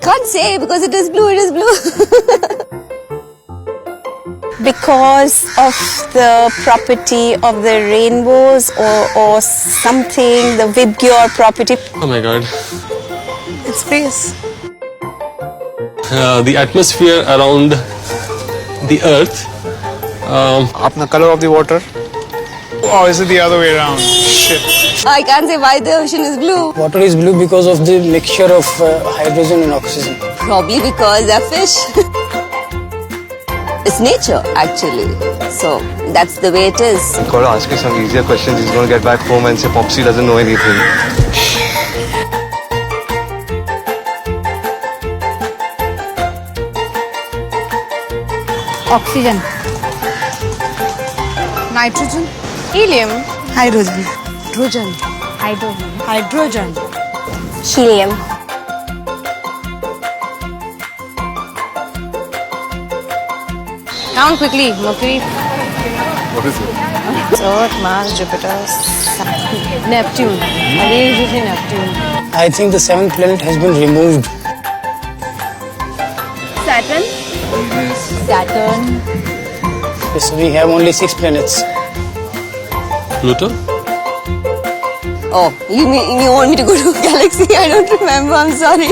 Can't say because it is blue, it is blue. Because of the property of the rainbows or something, the Vibgyor property. Oh my god. It's space. The atmosphere around the earth. The color of the water. Oh, is it the other way around? Shit. I can't say why the ocean is blue. Water is blue because of the mixture of hydrogen and oxygen. Probably because they're fish. It's nature, actually. So that's the way it is. Got to ask you some easier questions. He's going to get back home and say Popsy doesn't know anything. Oxygen. Nitrogen. Helium. Hydrogen. Hydrogen. Hydrogen. Hydrogen. Helium. Count quickly. Mercury. What is it? Earth, Mars, Jupiter, Saturn. Neptune. Again, you say Neptune. I think the seventh planet has been removed. Saturn. Saturn. Yes, we have only 6 planets. Pluto? Oh, you want me to go to a galaxy? I don't remember, I'm sorry.